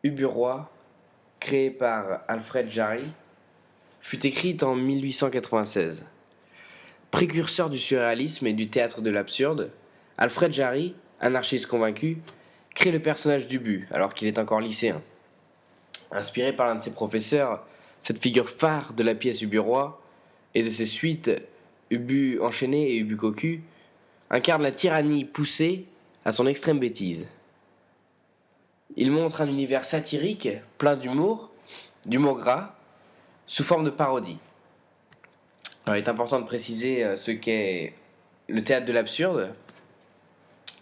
Ubu-Roi, créée par Alfred Jarry, fut écrite en 1896. Précurseur du surréalisme et du théâtre de l'absurde, Alfred Jarry, anarchiste convaincu, crée le personnage d'Ubu alors qu'il est encore lycéen. Inspiré par l'un de ses professeurs, cette figure phare de la pièce Ubu-Roi et de ses suites Ubu enchaîné et Ubu cocu incarne la tyrannie poussée à son extrême bêtise. Il montre un univers satirique, plein d'humour gras, sous forme de parodie. Alors, il est important de préciser ce qu'est le théâtre de l'absurde.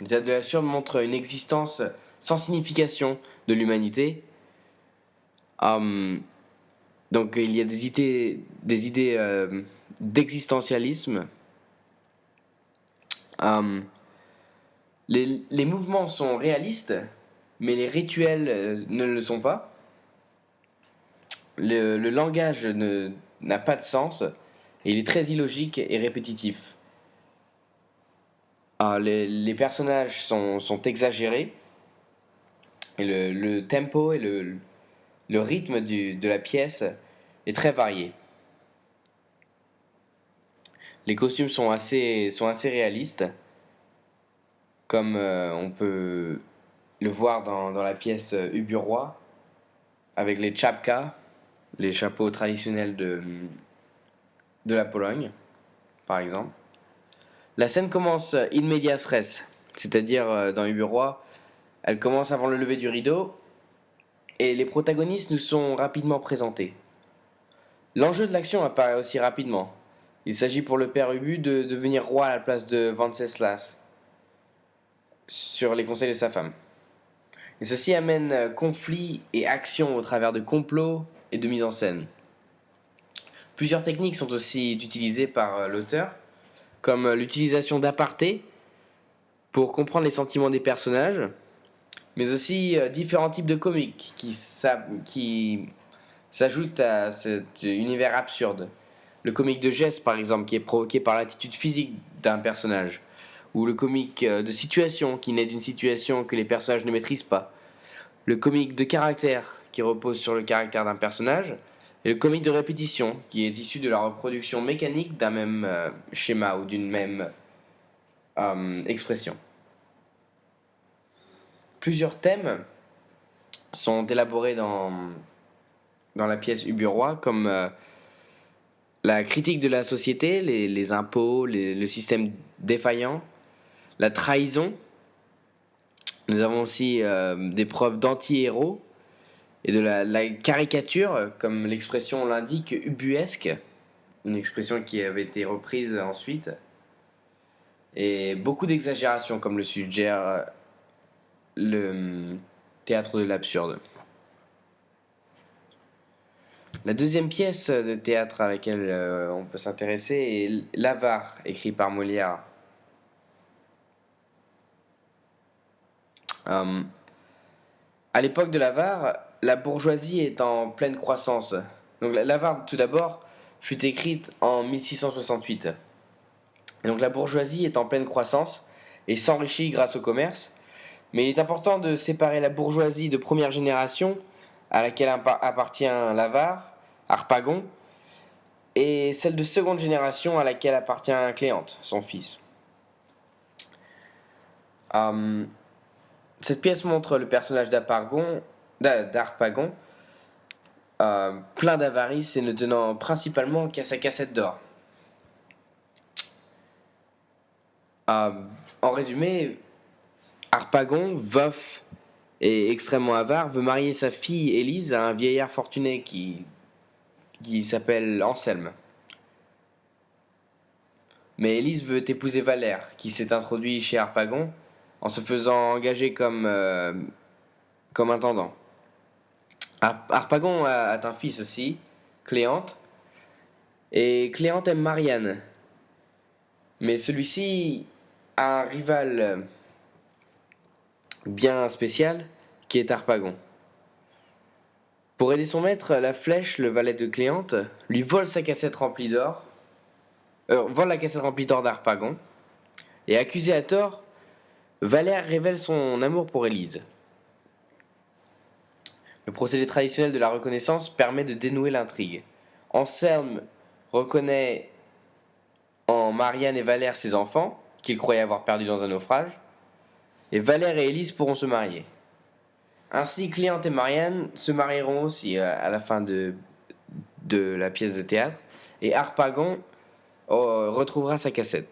Le théâtre de l'absurde montre une existence sans signification de l'humanité. Donc il y a des idées d'existentialisme. Les mouvements sont réalistes, mais les rituels ne le sont pas. Le langage n'a pas de sens et il est très illogique et répétitif. Les personnages sont exagérés et le tempo et le rythme de la pièce est très varié. Les costumes sont assez réalistes, comme on peut le voir dans la pièce Ubu-Roi, avec les tchapkas, les chapeaux traditionnels de la Pologne, par exemple. La scène commence in medias res, c'est-à-dire dans Ubu-Roi, elle commence avant le lever du rideau, et les protagonistes nous sont rapidement présentés. L'enjeu de l'action apparaît aussi rapidement. Il s'agit pour le père Ubu de devenir roi à la place de Venceslas, sur les conseils de sa femme. Et ceci amène conflit et action au travers de complots et de mise en scène. Plusieurs techniques sont aussi utilisées par l'auteur, comme l'utilisation d'apartés pour comprendre les sentiments des personnages, mais aussi différents types de comiques qui s'ajoutent à cet univers absurde. Le comique de geste, par exemple, qui est provoqué par l'attitude physique d'un personnage, ou le comique de situation qui naît d'une situation que les personnages ne maîtrisent pas, le comique de caractère qui repose sur le caractère d'un personnage, et le comique de répétition qui est issu de la reproduction mécanique d'un même schéma ou d'une même expression. Plusieurs thèmes sont élaborés dans la pièce Ubu-Roi, comme la critique de la société, les impôts, le système défaillant, la trahison. Nous avons aussi des preuves d'anti-héros et de la caricature, comme l'expression l'indique, ubuesque, une expression qui avait été reprise ensuite, et beaucoup d'exagération, comme le suggère le théâtre de l'absurde. La deuxième pièce de théâtre à laquelle on peut s'intéresser est L'Avare, écrit par Molière. À l'époque de l'Avare, la bourgeoisie est en pleine croissance. Donc l'Avare, tout d'abord, fut écrite en 1668. Et donc la bourgeoisie est en pleine croissance et s'enrichit grâce au commerce. Mais il est important de séparer la bourgeoisie de première génération, à laquelle appartient l'Avare, Harpagon, et celle de seconde génération à laquelle appartient Cléante, son fils. Cette pièce montre le personnage d'Harpagon, plein d'avarice et ne tenant principalement qu'à sa cassette d'or. En résumé, Harpagon, veuf et extrêmement avare, veut marier sa fille Élise à un vieillard fortuné qui s'appelle Anselme. Mais Élise veut épouser Valère, qui s'est introduit chez Harpagon en se faisant engager comme intendant. Harpagon a un fils aussi, Cléante, et Cléante aime Marianne. Mais celui-ci a un rival bien spécial qui est Harpagon. Pour aider son maître, la Flèche, le valet de Cléante, lui vole sa cassette remplie d'or, vole la cassette remplie d'or d'Harpagon, et accusé à tort, Valère révèle son amour pour Élise. Le procédé traditionnel de la reconnaissance permet de dénouer l'intrigue. Anselme reconnaît en Marianne et Valère ses enfants, qu'il croyait avoir perdus dans un naufrage, et Valère et Élise pourront se marier. Ainsi, Cléante et Marianne se marieront aussi à la fin de la pièce de théâtre, et Harpagon retrouvera sa cassette.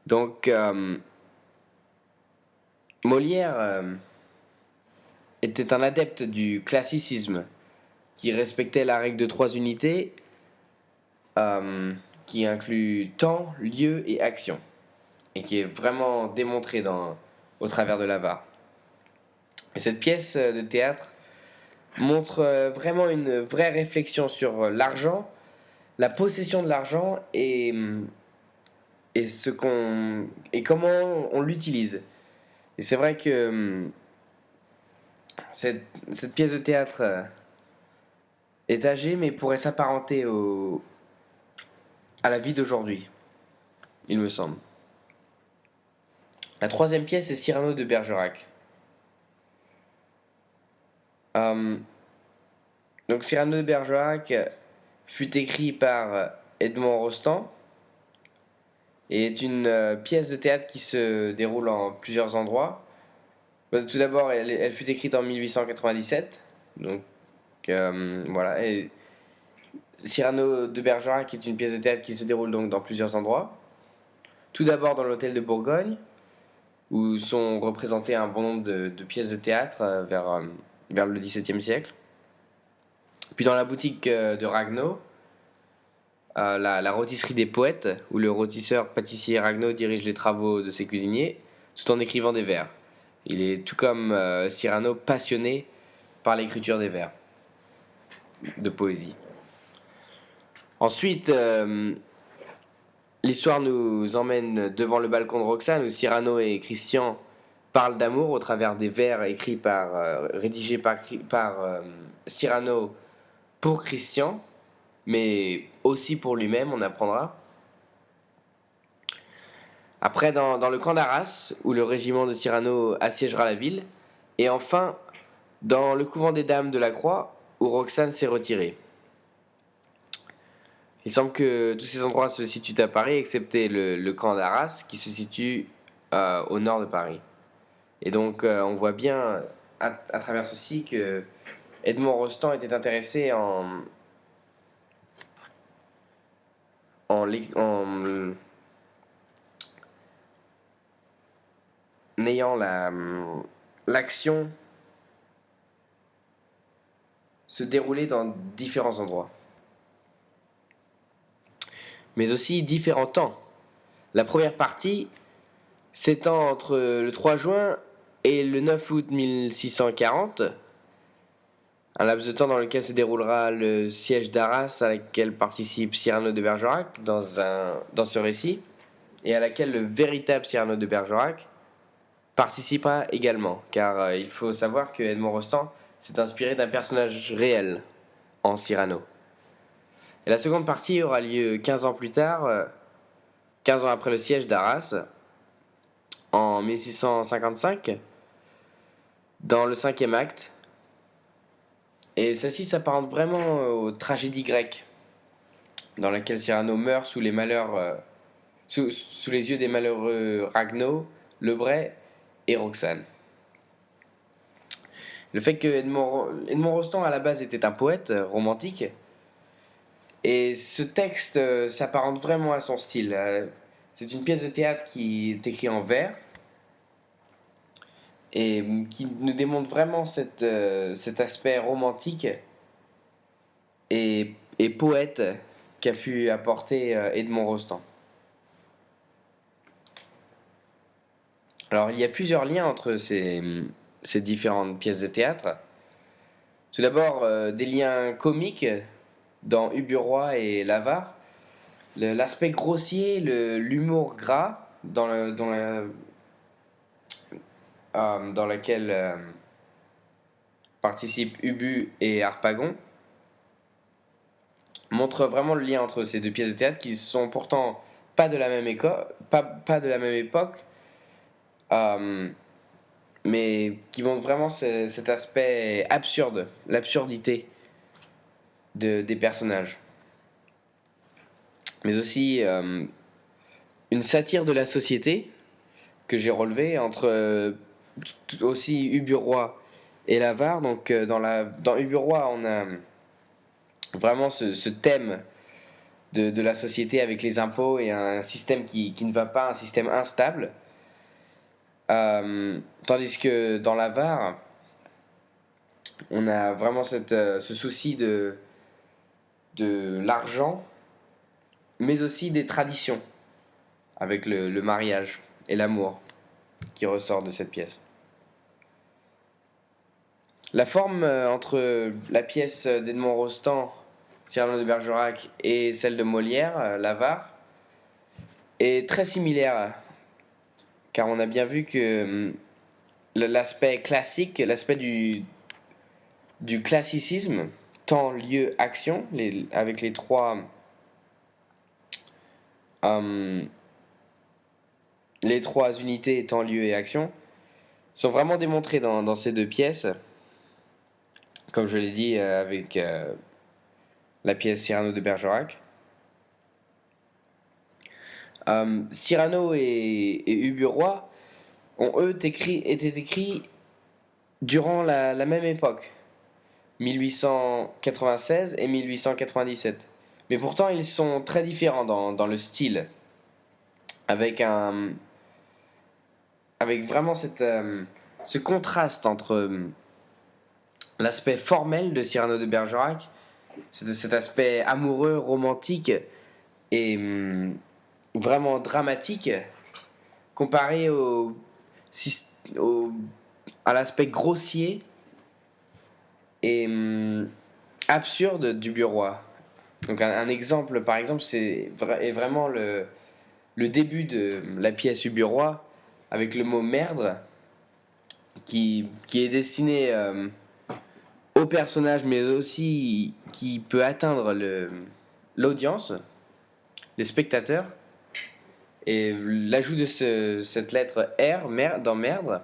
Donc, Molière était un adepte du classicisme qui respectait la règle de 3 unités, qui inclut temps, lieu et action, et qui est vraiment démontré au travers de l'Avare. Et cette pièce de théâtre montre vraiment une vraie réflexion sur l'argent, la possession de l'argent et comment on l'utilise. Et c'est vrai que cette pièce de théâtre est âgée, mais pourrait s'apparenter à la vie d'aujourd'hui, il me semble. La troisième pièce est Cyrano de Bergerac. Donc Cyrano de Bergerac fut écrit par Edmond Rostand et est une pièce de théâtre qui se déroule en plusieurs endroits. Tout d'abord, elle fut écrite en 1897. Donc voilà. Et Cyrano de Bergerac est une pièce de théâtre qui se déroule donc dans plusieurs endroits. Tout d'abord dans l'hôtel de Bourgogne, où sont représentées un bon nombre de pièces de théâtre vers le XVIIe siècle. Puis dans la boutique de Ragueneau, la rôtisserie des poètes, où le rôtisseur pâtissier Ragueneau dirige les travaux de ses cuisiniers, tout en écrivant des vers. Il est, tout comme Cyrano, passionné par l'écriture des vers, de poésie. Ensuite, l'histoire nous emmène devant le balcon de Roxane, où Cyrano et Christian parlent d'amour au travers des vers rédigés par Cyrano pour Christian, mais aussi pour lui-même, on apprendra. Après, dans le camp d'Arras, où le régiment de Cyrano assiégera la ville. Et enfin, dans le couvent des Dames de la Croix, où Roxane s'est retirée. Il semble que tous ces endroits se situent à Paris, excepté le camp d'Arras, qui se situe au nord de Paris. Et donc, on voit bien, à travers ceci, que Edmond Rostand était intéressé en ayant l'action se dérouler dans différents endroits, mais aussi différents temps. La première partie s'étend entre le 3 juin et le 9 août 1640, un laps de temps dans lequel se déroulera le siège d'Arras, à laquelle participe Cyrano de Bergerac dans ce récit, et à laquelle le véritable Cyrano de Bergerac participera également, car il faut savoir que Edmond Rostand s'est inspiré d'un personnage réel en Cyrano. Et la seconde partie aura lieu 15 ans plus tard, 15 ans après le siège d'Arras, en 1655, dans le 5e acte. Et celle-ci s'apparente vraiment aux tragédies grecques, dans laquelle Cyrano meurt sous les yeux des malheureux Ragueneau, Lebray et Roxane. Le fait que Edmond Rostand à la base était un poète romantique, et ce texte s'apparente vraiment à son style. C'est une pièce de théâtre qui est écrite en vers et qui nous démontre vraiment cet aspect romantique et poète qu'a pu apporter Edmond Rostand. Alors il y a plusieurs liens entre ces différentes pièces de théâtre. Tout d'abord, des liens comiques dans Uburoi et l'Avare. L'aspect grossier, l'humour gras dans laquelle participent Ubu et Harpagon montre vraiment le lien entre ces deux pièces de théâtre qui sont pourtant pas de la même époque, mais qui montrent vraiment cet aspect absurde, l'absurdité des personnages. Mais aussi une satire de la société que j'ai relevée entre aussi Uburoi et l'avare. Donc dans Uburoi, on a vraiment ce thème de la société avec les impôts et un système qui ne va pas, un système instable. Tandis que dans l'avare, on a vraiment ce souci de l'argent, mais aussi des traditions, avec le mariage et l'amour qui ressort de cette pièce. La forme entre la pièce d'Edmond Rostand, Cyrano de Bergerac, et celle de Molière, l'avare, est très similaire, car on a bien vu que l'aspect classique, l'aspect du classicisme, temps, lieu, action, avec les trois unités, temps, lieu et action, sont vraiment démontrés dans ces deux pièces, comme je l'ai dit avec la pièce Cyrano de Bergerac. Cyrano et Uburoi ont eux été écrits durant la même époque, 1896 et 1897. Mais pourtant ils sont très différents dans le style, avec vraiment ce contraste entre l'aspect formel de Cyrano de Bergerac, cet aspect amoureux, romantique et vraiment dramatique, comparé au, à l'aspect grossier et absurde du Bureau. Donc un exemple, par exemple, est vraiment le début de la pièce du Bureau, avec le mot merdre, qui est destiné au personnage, mais aussi qui peut atteindre l'audience, les spectateurs. Et l'ajout de cette lettre R dans merde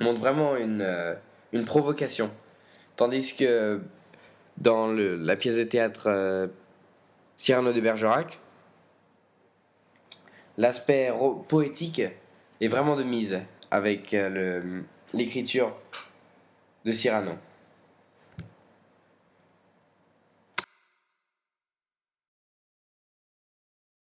montre vraiment une provocation. Tandis que dans la pièce de théâtre Cyrano de Bergerac, l'aspect poétique est vraiment de mise avec l'écriture de Cyrano.